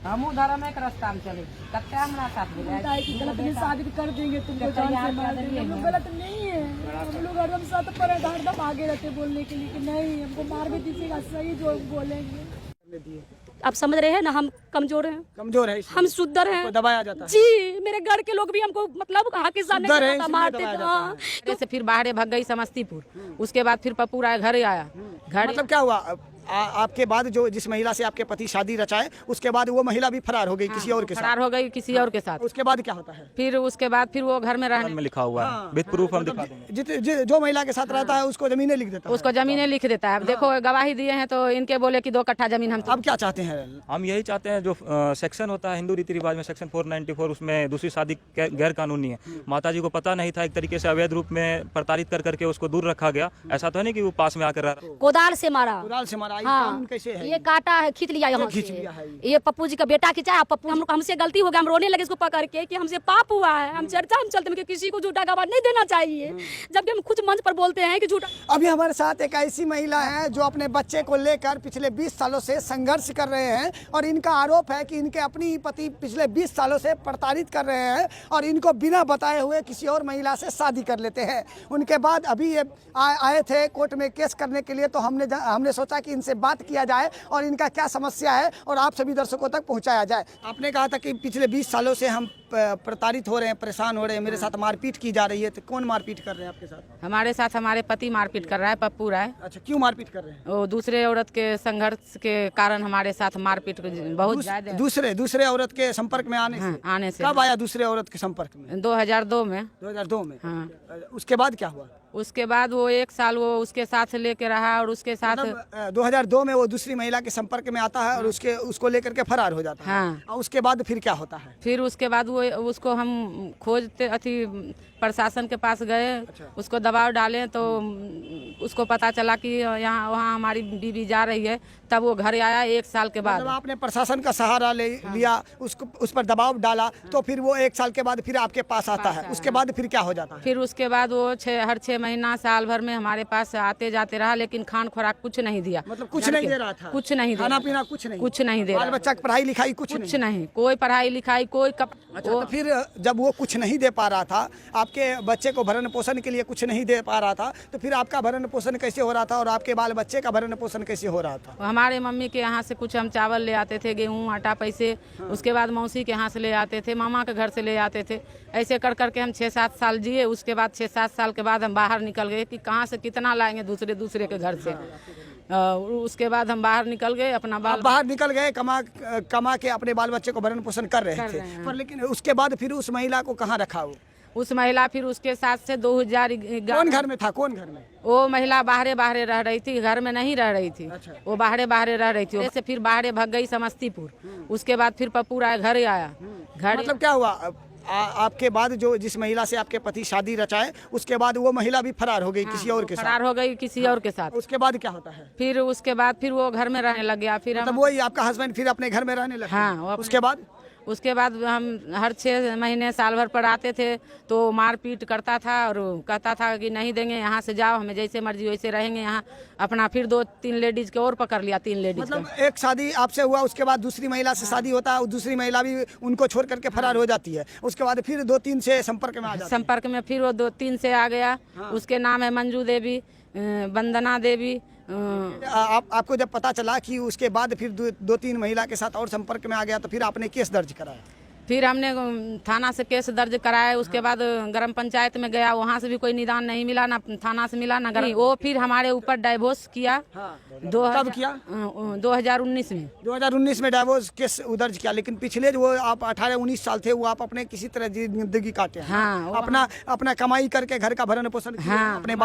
हम धर्म एक रास्ता में चले कत्ते हमारा साथ गलत में शादी कर देंगे तुमको जान से मार देंगे। हम लोग गलत नहीं है, हम लोग हरदम साथ पर हरदम आगे रहते बोलने के लिए कि नहीं हमको मार भी दीजिएगा, सही जो बोलेंगे। आप समझ रहे हैं ना, हम कमजोर हैं, कमजोर है, हम शुद्धर हैं, दबाया जाता है। जी मेरे घर के लोग भी हमको मतलब हाके सामने मारते थे। जैसे फिर बाहर भग गई समस्तीपुर, उसके बाद फिर पप्पू राय घर आया। घर मतलब क्या हुआ आपके बाद जो जिस महिला से आपके पति शादी रचाए उसके बाद वो महिला भी फरार हो गई किसी और के साथ? फरार हो गई किसी और के साथ। उसके बाद क्या होता है? फिर उसके बाद फिर वो घर में रहने में लिखा हुआ है, विद प्रूफ हम दिखा देंगे। जो महिला के साथ रहता है उसको जमीनें लिख देता है, उसको जमीनें लिख देता है। अब देखो गवाही दिए हैं तो इनके बोले कि 2 कट्ठा जमीन हम। अब क्या चाहते हैं? हम यही चाहते हैं जो सेक्शन होता है हिंदू रीति रिवाज में सेक्शन 494 उसमें दूसरी शादी गैर कानूनी है। माता जी को पता नहीं था, एक तरीके से अवैध रूप में प्रताड़ित कर करके उसको दूर रखा गया। ऐसा तो है नहीं कि वो पास में आकर रहा। कोदाल से मारा, कुदाल से मारा। हाँ, कैसे है? ये काटा है, खींच लिया यहाँ खींच से। लिया है ये पप्पू जी का बेटा खींचा। पप्पू हमसे गलती हो गया, हम रोने लगे इसको पकड़ के कि हमसे पाप हुआ है। हम चर्चा हम चलते हैं कि किसी को झूठा गवाह नहीं देना चाहिए, जबकि हम खुद मंच पर बोलते हैं कि झूठा। अभी हमारे साथ एक ऐसी महिला है जो अपने बच्चे को लेकर पिछले 20 सालों से संघर्ष कर रहे हैं और इनका आरोप है कि इनके अपनी पति पिछले 20 सालों से प्रताड़ित कर रहे हैं और इनको बिना बताए हुए किसी और महिला से शादी कर लेते हैं। उनके बाद अभी ये आए थे कोर्ट में केस करने के लिए, तो हमने सोचा कि इनसे बात किया जाए और इनका क्या समस्या है और आप सभी दर्शकों तक पहुंचाया जाए। आपने कहा था कि पिछले 20 सालों से हम प्रताड़ित हो रहे हैं, परेशान हो रहे हैं, मेरे साथ मारपीट की जा रही है। तो कौन मारपीट कर रहे हैं आपके साथ? हमारे साथ हमारे पति मारपीट कर रहा है, पप्पू राय। अच्छा, क्यों मारपीट कर रहे हैं? वो दूसरे औरत के संघर्ष के कारण हमारे साथ मारपीट बहुत ज्यादा। दूसरे औरत के संपर्क में आने से कब आया दूसरे औरत के संपर्क में? 2002 में। 2002 में? हाँ। उसके बाद क्या हुआ? उसके बाद वो 1 साल वो उसके साथ लेके रहा और उसके साथ 2002 में वो दूसरी महिला के संपर्क में आता है और उसको लेकर के फरार हो जाता है। हाँ। और उसके बाद फिर क्या होता है? फिर उसके बाद वो उसको हम खोजते प्रशासन के पास गए। अच्छा। उसको दबाव डाले तो उसको पता चला कि यहाँ वहाँ हमारी बीवी जा रही है, तब वो घर आया 1 साल के बाद। मतलब आपने प्रशासन का सहारा लिया, उस पर दबाव डाला, तो फिर वो 1 साल के बाद फिर आपके पास आता है। उसके बाद फिर क्या हो जाता है? फिर उसके बाद वो हर 6 महीना साल भर में हमारे पास आते जाते रहा, लेकिन खान खुराक कुछ नहीं दिया। मतलब कुछ नहीं दे रहा था? कुछ नहीं, खाना पीना कुछ नहीं दे रहा। बाल बच्चा की पढ़ाई लिखाई कुछ नहीं, कोई पढ़ाई लिखाई कोई अच्छा, तो फिर जब वो कुछ नहीं दे पा रहा था, आपके बच्चे को भरण पोषण के लिए कुछ नहीं दे पा रहा था, तो फिर आपका भरण पोषण कैसे हो रहा था और आपके बाल बच्चे का भरण पोषण कैसे हो रहा था? हमारे मम्मी के यहाँ से कुछ हम चावल ले आते थे, गेहूँ आटा पैसे। हाँ। उसके बाद मौसी के यहाँ से ले आते थे, मामा के घर से ले आते थे। ऐसे कर करके हम 6-7 साल जिए। उसके बाद 6-7 साल के बाद हम बाहर निकल गए कि कहाँ से कितना लाएंगे दूसरे के घर से। उसके बाद हम बाहर निकल गए, अपना बाहर निकल गए, कमा के अपने बाल बच्चे को भरण पोषण कर रहे थे। पर लेकिन उसके बाद फिर उस महिला को कहाँ रखा? उस महिला फिर उसके साथ से 2011। कौन घर में था? कौन घर में? वो महिला बाहरे रह रही थी, घर में नहीं रह रही थी। अच्छा। वो बाहरे रह रही थी। ऐसे फिर बाहरे भग गई समस्तीपुर। उसके बाद फिर पप्पू राय घर आया। घर मतलब क्या हुआ आपके बाद जो जिस महिला से आपके पति शादी रचाए उसके बाद वो महिला भी फरार हो गई? हाँ, किसी और के साथ फरार हो गई किसी और के साथ। उसके बाद क्या होता है? फिर उसके बाद फिर वो घर में रहने लग गया। फिर मतलब वही आपका हस्बैंड फिर अपने घर में रहने लगा? हाँ। उसके बाद हम हर 6 महीने साल भर पर आते थे तो मारपीट करता था और कहता था कि नहीं देंगे, यहाँ से जाओ, हमें जैसे मर्जी वैसे रहेंगे यहाँ। अपना फिर 2-3 लेडीज के और पकड़ लिया, 3 लेडीज। मतलब एक शादी आपसे हुआ, उसके बाद दूसरी महिला से शादी होता है, दूसरी महिला भी उनको छोड़ करके फरार हो जाती है। उसके बाद फिर 2-3 से संपर्क में आ जाती है। संपर्क में फिर वो 2-3 से आ गया। उसके नाम है मंजू देवी, वंदना देवी। आपको जब पता चला कि उसके बाद फिर 2-3 महिला के साथ और संपर्क में आ गया, तो फिर आपने केस दर्ज कराया? फिर हमने थाना से केस दर्ज कराया। उसके बाद ग्राम पंचायत में गया, वहाँ से भी कोई निदान नहीं मिला, ना थाना से मिला ना घर। वो फिर हमारे ऊपर डाइवोर्स किया। कब किया? 2019 में। 2019 में डाइवोर्स केस दर्ज किया। लेकिन पिछले जो आप 18-19 साल थे वो आप अपने किसी तरह जिंदगी काटे? हाँ, अपना कमाई करके घर का भरण पोषण। हाँ, अपने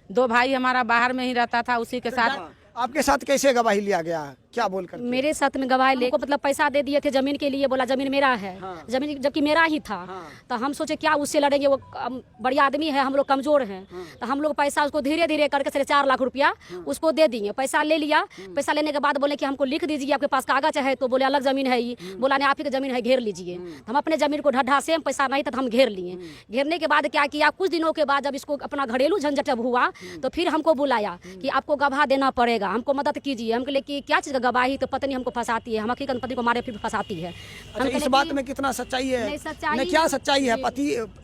2 भाई हमारा बाहर में ही रहता था, उसी के साथ। आपके साथ कैसे गवाही लिया गया? क्या बोलकर? मेरे साथ में गवाही ले को मतलब पैसा दे दिए थे जमीन के लिए, बोला जमीन मेरा है। हाँ। जमीन जबकि मेरा ही था। हाँ। तो हम सोचे क्या उससे लड़ेंगे, वो बड़ी आदमी है, हम लोग कमजोर हैं। हाँ। तो हम लोग पैसा उसको धीरे धीरे करके 4.5 लाख रुपया उसको दे दिए। पैसा ले लिया। पैसा लेने के बाद बोले कि हमको लिख दीजिए, आपके पास कागज है? तो बोले अलग जमीन है ये। बोला नहीं, आप ही की जमीन है, घेर लीजिए। हम अपने जमीन को ढड्ढा से पैसा नहीं था तो हम घेर लिए। घेरने के बाद क्या किया, कुछ दिनों के बाद जब इसको अपना घरेलू झंझट हुआ तो फिर हमको बुलाया कि आपको गवाह देना पड़ेगा, हमको मदद कीजिए। हम बोले कि क्या चीज़ का गवाही तो पत्नी हमको फंसाती है, हम हकीकत पति को मारे फिर फंसाती है। अच्छा, इस बात में कितना सच्चाई है? नहीं, सच्चाई नहीं, क्या सच्चाई है?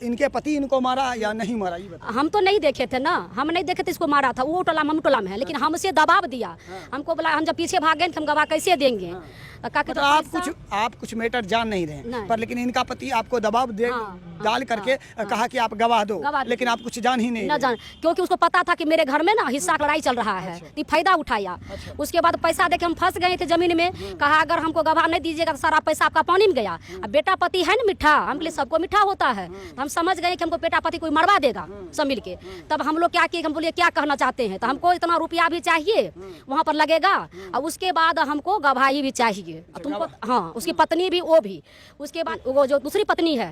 इनके पति इनको मारा या नहीं मारा, ये बताइए। हम तो नहीं देखे थे ना, हम नहीं देखे थे इसको मारा था, वो टोला हम टोला में है, लेकिन हमसे दबाव दिया, हमको बोला हम जब पीछे भागे तो हम गवाह कैसे देंगे। तो आप कुछ मैटर जान नहीं रहे पर लेकिन इनका पति आपको दबाव डाल करके कहा कि आप गवाह दो, लेकिन आप कुछ जान ही नहीं जान, क्योंकि उसको पता था कि मेरे घर में ना हिस्सा लड़ाई चल रहा है, तो फायदा उठाया। उसके बाद पैसा देके हम फंस गए थे जमीन में, कहा अगर हमको गवाह नहीं दीजिएगा तो सारा पैसा आपका पानी में गया। अब बेटा पति है ना मीठा, हम लिए सबको मीठा होता है, हम समझ गए कि हमको बेटा पति कोई मरवा देगा सब मिल के। तब हम लोग क्या किए, हम बोलिए क्या कहना चाहते हैं, तो हमको इतना रुपया भी चाहिए वहाँ पर लगेगा, और उसके बाद हमको गवाही भी चाहिए तुमको। हाँ, उसकी पत्नी भी, वो भी। उसके बाद वो जो दूसरी पत्नी है,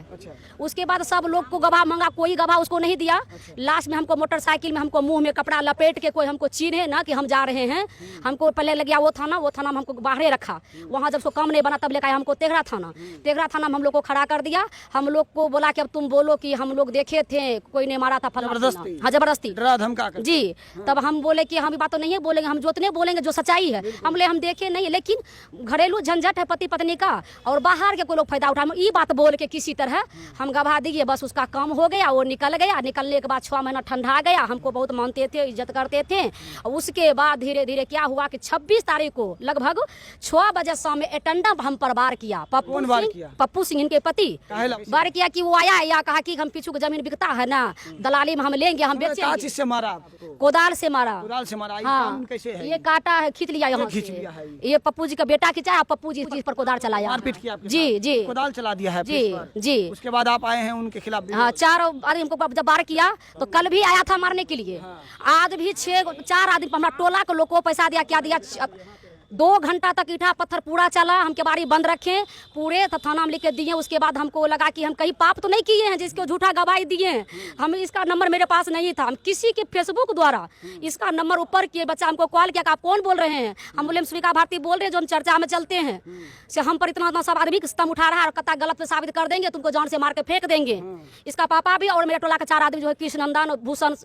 उसके बाद सब लोग को गवाह मांगा, कोई गवाह उसको नहीं दिया। लास्ट में हमको मोटरसाइकिल में हमको मुंह में कपड़ा लपेट के कोई हमको चीने ना कि हम जा रहे हैं, हमको पहले लग गया वो थाना में हमको बाहर रखा। वहाँ जब उसको काम नहीं बना तब लेकर हमको तेघड़ा थाना में हम लोग को खड़ा कर दिया। हम लोग को बोला कि अब तुम बोलो कि हम लोग देखे थे, कोई ने मारा था, जबरदस्ती। हाँ, जबरदस्ती डरा धमका कर। जी। तब हम बोले कि हम बात तो नहीं बोलेंगे, हम जोतने बोलेंगे जो सच्चाई है। हम देखे नहीं, लेकिन घरेलू झंझट है पति पत्नी का, और बाहर के कोई लोग फायदा उठा, ये बात बोल के किसी तरह हम गवाह दिए, बस उसका काम हो गया, वो निकल गया। निकलने के बाद 6 महीना ठंडा गया, हमको बहुत मानते थे, इज्जत करते थे। और उसके बाद धीरे धीरे क्या हुआ कि 26 तारीख को लगभग 6 बजे शाम में अटेंडम हम पर वार किया। पप्पू सिंह इनके पति वार किया कि वो आया या कहा कि हम पीछू की जमीन बिकता है ना, दलाली में हम लेंगे, हम बेचेंगे। से मारा? कोदाल से मारा। हाँ, कैसे है? ये काटा है, खींच लिया यहाँ से। ये पप्पू जी का बेटा खींचा, पप्पू जी पर कोदाल चलाया, मारपीट किया आपके जी जी, कोदाल चला दिया है जी जी। उसके बाद आप आए हैं उनके खिलाफ? हाँ, 4 आदमी हमको जब वार किया तो कल भी आया था मारने के लिए। आज भी 4 आदमी हमारा टोला के लोग को पैसा दिया, क्या दिया, 2 घंटा तक ईटा पत्थर पूरा चला, हम के बारी बंद रखे पूरे, तो थाना में लिख के दिए। उसके बाद हमको लगा कि हम कहीं पाप तो नहीं किए हैं जिसको झूठा गवाही दिए हैं। हम इसका नंबर मेरे पास नहीं था, हम किसी के फेसबुक द्वारा इसका नंबर ऊपर किए। बच्चा हमको कॉल किया कि आप कौन बोल रहे हैं, हम बोले हम सुनीता भारती बोल रहे हैं जो हम चर्चा में चलते हैं, से हम पर इतना सब आदमी स्तम उठा रहा है और कता गलत पे साबित कर देंगे, तुमको जान से मार के फेंक देंगे। इसका पापा भी और मेरे टोला के 4 आदमी जो है, कृष्णनंदन, भूषण,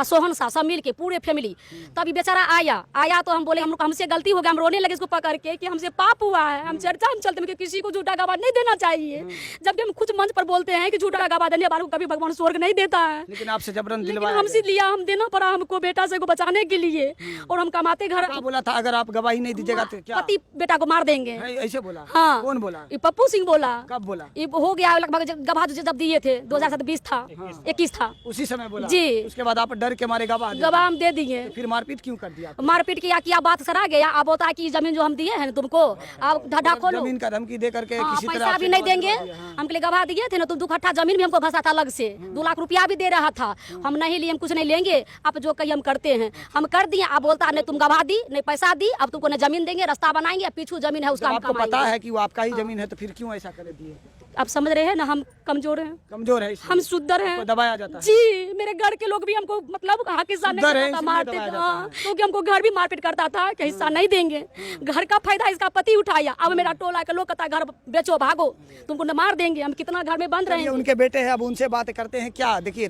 सोहन सा, सब मिल के पूरे फैमिली। तभी बेचारा आया तो हम बोले हमसे गलती हो गया, हम रोने लगे इसको पकड़ के कि हमसे पाप हुआ है, हम चर्चा में चलते हैं कि किसी को झूठा गवाह नहीं देना चाहिए, जबकि हम खुद मंच पर बोलते हैं कि झूठा गवाह देने वालों को कभी भगवान स्वर्ग नहीं देता है। लेकिन आपसे जबरन दिलवाया, हमसे लिया, हम देना पड़ा हमको बेटा से को बचाने के लिए, और हम कमाते घर। बोला था अगर आप गवाही नहीं दीजिएगा तो क्या पति बेटा को मार देंगे, ऐसे बोला? हाँ। कौन बोला? ये पप्पू सिंह बोला। कब बोला? ये हो गया लगभग गवाह जब दिए थे 2020 था, 21 था, उसी समय बोला जी। उसके बाद आप डर के मारे गवाह हम दे दिए। फिर मारपीट क्यों कर दिया? मारपीट किया, बात सरा गया। अब होता है कि जमीन जो हम दिए हैं तुमको, आप ढाढा खोलो, जमीन का धमकी दे करके किसी तरह पैसा भी नहीं देंगे। हम के लिए गवाह दिए थे ना, तुम 2 कट्ठा जमीन भी हमको फंसा था अलग से, 2 लाख रुपया भी दे रहा था। हम नहीं लिए, हम कुछ नहीं लेंगे, आप जो कही हम करते हैं, हम कर दिए। आप बोलता नहीं तुम गवाह दी, नहीं पैसा दी, अब तुमको नहीं जमीन देंगे, रास्ता बनाएंगे, पीछू जमीन है उसका आपको पता है कि वो आपका ही जमीन है, तो फिर क्यों ऐसा कर दिए? आप समझ रहे हैं ना, हम कमजोर हैं, कमजोर है, हम शुद्धर हैं, दबाया जाता है। जी। मेरे घर के लोग भी हमको मतलब हिस्सा नहीं देता था, मारते थे, क्योंकि हमको घर भी मारपीट करता था कि हिस्सा नहीं देंगे। घर का फायदा इसका पति उठाया, अब मेरा टोला के लोग कहता घर बेचो भागो, तुमको न मार देंगे, हम कितना घर में बंद रहेंगे। उनके बेटे हैं, अब उनसे बात करते हैं। क्या देखिए,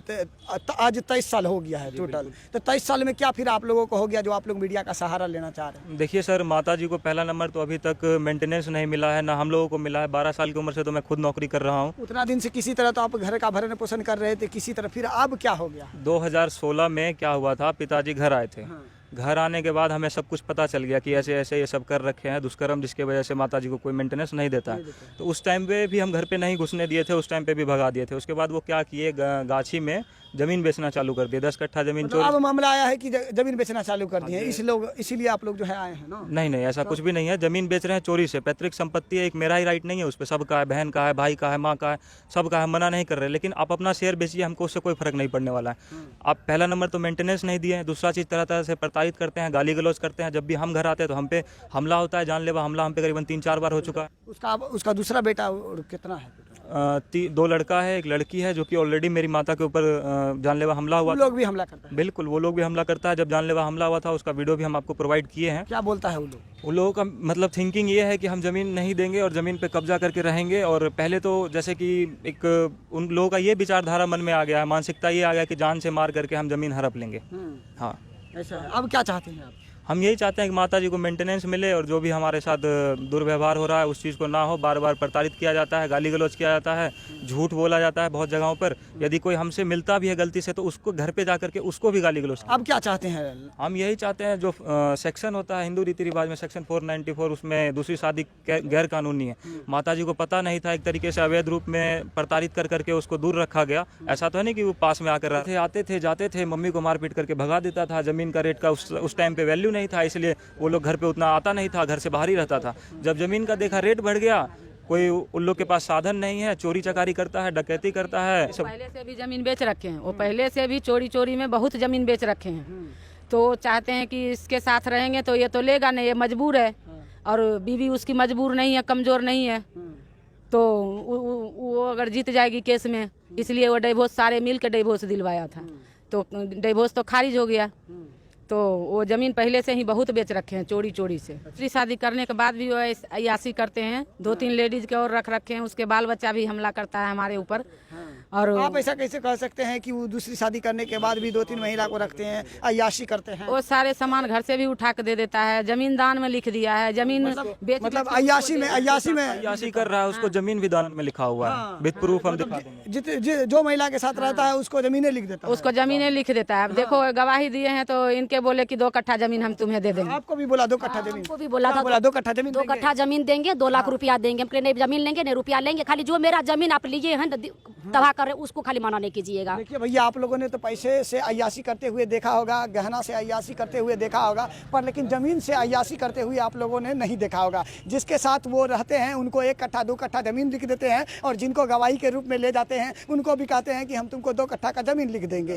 आज 23 साल हो गया है टोटल, तो 23 साल में क्या फिर आप लोगों को हो गया जो आप लोग मीडिया का सहारा लेना चाह रहे हैं? देखिए सर, माता जी को पहला नंबर तो अभी तक मेंटेनेंस नहीं मिला है, ना हम लोगों को मिला है। 12 साल की उम्र से तो मैं खुद नौकरी कर रहा हूँ। उतना दिन से किसी तरह तो आप घर का भरण पोषण कर रहे थे किसी तरह, फिर अब क्या हो गया? 2016 में क्या हुआ था, पिताजी घर आए थे। घर आने के बाद हमें सब कुछ पता चल गया कि ऐसे ऐसे ये सब कर रखे हैं दुष्कर्म, जिसके वजह से माताजी को कोई मेंटेनेंस नहीं देता है। तो उस टाइम पे भी हम घर पे नहीं घुसने दिए थे, उस टाइम पे भी भगा दिए थे। उसके बाद वो क्या किए, गाछी में जमीन बेचना चालू कर दिए, 10 कट्ठा जमीन। मतलब अब मामला आया है कि जमीन बेचना चालू कर दिए, इसीलिए आप लोग जो है आए हैं ना? नहीं, ऐसा कुछ भी नहीं है। जमीन बेच रहे हैं चोरी से, पैतृक संपत्ति है, एक मेरा ही राइट नहीं है उस पर, सबका है, बहन का है, भाई का है, माँ का है, सबका है, मना नहीं कर रहे। लेकिन आप अपना शेयर बेचिए, हमको उससे कोई फर्क नहीं पड़ने वाला है। आप पहला नंबर तो मेंटेनेंस नहीं दिए, दूसरा चीज़ तरह तरह से प्रताड़ित करते हैं, गाली गलौज करते हैं। जब भी हम घर आते हैं तो हम पे हमला होता है, जानलेवा हमला हम पे करीबन 3-4 बार हो चुका है। उसका दूसरा बेटा कितना है? 2 लड़का है, 1 लड़की है, जो कि ऑलरेडी मेरी माता के ऊपर जानलेवा हमला हुआ। लोग भी हमला करता है? बिल्कुल, वो लोग भी हमला करता है। जब जानलेवा हमला हुआ था उसका वीडियो भी हम आपको प्रोवाइड किए हैं। क्या बोलता है उन लोगों का मतलब थिंकिंग ये है कि हम ज़मीन नहीं देंगे और ज़मीन पे कब्जा करके रहेंगे। और पहले तो जैसे कि एक उन लोगों का ये विचारधारा मन में आ गया है, मानसिकता ये आ गया कि जान से मार करके हम ज़मीन हड़प लेंगे। हाँ, ऐसा है। अब क्या चाहते हैं आप? हम यही चाहते हैं कि माता जी को मेंटेनेंस मिले और जो भी हमारे साथ दुर्व्यवहार हो रहा है उस चीज़ को ना हो। बार बार प्रताड़ित किया जाता है, गाली गलौज किया जाता है, झूठ बोला जाता है बहुत जगहों पर। यदि कोई हमसे मिलता भी है गलती से तो उसको घर पे जा करके उसको भी गाली गलौज। अब क्या चाहते हैं? हम यही चाहते हैं जो सेक्शन होता है हिंदू रीति रिवाज में सेक्शन 494 उसमें दूसरी शादी गैर कानूनी है। माता जी को पता नहीं था, एक तरीके से अवैध रूप में प्रताड़ित कर करके उसको दूर रखा गया। ऐसा तो है नहीं कि वो पास में आकर रहते आते थे जाते थे, मम्मी को मारपीट करके भगा देता था। ज़मीन का रेट का उस टाइम पे वैल्यू नहीं था, इसलिए वो लोग घर पे उतना आता नहीं था, घर से बाहर ही रहता था। जब ज़मीन का देखा रेट बढ़ गया, कोई उन लोग के पास साधन नहीं है, चोरी चकारी करता है, डकैती करता है। पहले से भी जमीन बेच रखे हैं, वो पहले से भी चोरी में बहुत जमीन बेच रखे हैं। तो चाहते हैं कि इसके साथ रहेंगे तो ये तो लेगा नहीं, ये मजबूर है और बीवी उसकी मजबूर नहीं है, कमजोर नहीं है। तो वो अगर जीत जाएगी केस में, इसलिए वो डिवोर्स सारे मिल के डिवोर्स दिलवाया था। तो डिवोर्स तो खारिज हो गया। तो वो जमीन पहले से ही बहुत बेच रखे हैं चोरी से। दूसरी शादी करने के बाद भी वो अय्याशी करते हैं। 2-3 लेडीज के और रख रखे हैं, उसके बाल बच्चा भी हमला करता है हमारे ऊपर। और आप ऐसा कैसे कह सकते हैं कि वो दूसरी शादी करने के बाद भी 2-3 महिला को रखते हैं, अय्याशी करते हैं? वो सारे सामान घर से भी उठा के दे देता है, जमीन दान में लिख दिया है, जमीन बेच मतलब अय्याशी में अय्याशी कर रहा है, उसको जमीन भी दान में लिखा हुआ है, विद प्रूफ हम दिखा देंगे। जो महिला के साथ रहता है उसको जमीनें लिख देता है, उसको जमीनें लिख देता है। अब देखो गवाही दिए हैं तो इनके बोले कि 2 कट्ठा जमीन हम तुम्हें दे देंगे। आपको भी बोला 2 कट्ठा जमीन? हमको भी बोला था 2 कट्ठा जमीन 2 कट्ठा जमीन देंगे, 2 लाख रुपया देंगे। हम नहीं जमीन लेंगे नहीं रुपया लेंगे, खाली जो मेरा जमीन आप लिए हैं तबाह कर रहे उसको खाली मना नहीं कीजिएगा। देखिए भैया, आप लोगों ने तो पैसे से अय्याशी करते हुए देखा होगा, गहना से अय्याशी करते हुए देखा होगा, पर लेकिन जमीन से अय्याशी करते हुए आप लोगों ने नहीं देखा होगा। जिसके साथ वो रहते हैं उनको 1 कट्ठा 2 कट्ठा जमीन लिख देते हैं और जिनको गवाही के रूप में ले जाते हैं उनको भी कहते हैं कि हम तुमको 2 कट्ठा का जमीन लिख देंगे।